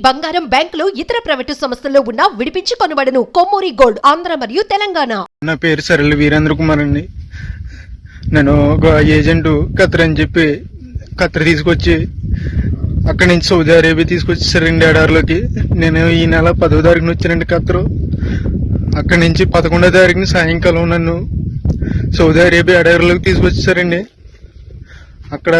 బంగారం, బ్యాంకులు, ఇతర ప్రైవేటు సంస్థల్లో ఉన్న విడిపించి కొనబడను. కొమ్మూరి గోల్డ్, ఆంధ్ర మరియు తెలంగాణ. నా పేరు సరళ వీరేంద్ర కుమార్ అండి. నేను ఒక ఏజెంట్ ఖత్తర్ అని చెప్పి ఖత్తర్ తీసుకొచ్చి అక్కడి నుంచి సౌదీ అరేబియా తీసుకొచ్చేసారండి ఎడారిలోకి. నేను ఈ నెల 10వ తారీఖున వచ్చానండి ఖత్తరు. అక్కడి నుంచి 11వ తారీఖున సాయంకాలం నన్ను సౌదీ అరేబియా ఎడారిలోకి తీసుకొచ్చేసారండి. అక్కడ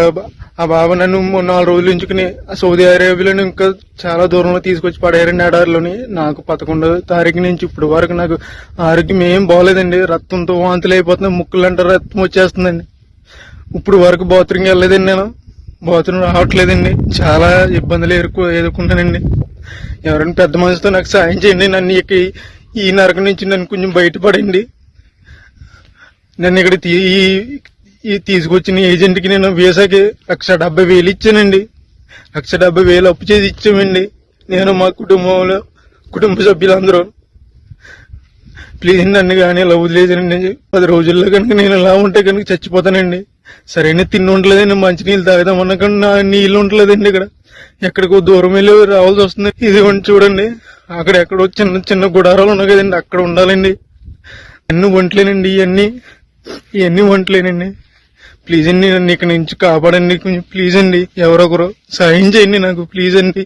ఆ బాబా నన్ను 4 రోజులు ఉంచుకుని సౌదీ అరేబియాలోని ఇంకా చాలా దూరంలో తీసుకొచ్చి పడేయారండి ఎడారిలోని. నాకు 11వ తారీఖు నుంచి ఇప్పుడు వరకు నాకు ఆరోగ్యం ఏం బాగోలేదండి. రక్తంతో వాంతులు అయిపోతున్నాయి, ముక్కులంటే రక్తం వచ్చేస్తుందండి. ఇప్పుడు వరకు బాత్రూమ్కి వెళ్ళలేదండి, నేను బాత్రూమ్ రావట్లేదండి. చాలా ఇబ్బందులు ఎదుర్కొన్నానండి. ఎవరైనా పెద్ద మనిషితో నాకు సాయం చేయండి. నన్ను ఈ నరకం నుంచి నన్ను కొంచెం బయటపడండి. నన్ను ఇక్కడ తీసుకొచ్చిన ఏజెంట్కి నేను వీసాకి 1,70,000 ఇచ్చానండి. 1,70,000 అప్పు చేసి ఇచ్చామండి, నేను మా కుటుంబ సభ్యులందరూ. ప్లీజ్ నన్ను కానీ ఇలా వదిలేసానండి. 10 రోజుల్లో కనుక నేను ఇలా ఉంటే కనుక చచ్చిపోతానండి. సరైన తిండి ఉండలేదండి, మంచినీళ్ళు తాగుదామన్నా కానీ నా నీళ్ళు ఉండలేదండి. ఇక్కడ ఎక్కడికో దూరం వెళ్ళి రావాల్సి వస్తుంది. ఇది చూడండి, అక్కడ ఎక్కడో చిన్న చిన్న గుడారాలు ఉన్నాయి కదండి, అక్కడ ఉండాలండి. అన్ని వంటలేనండి, ఇవన్నీ వంటలేనండి. ప్లీజ్ అండి, నన్ను ఇక్కడ నుంచి కాపాడండి. కొంచెం ప్లీజ్ అండి, ఎవరొకరు సాయం చేయండి నాకు, ప్లీజ్ అండి.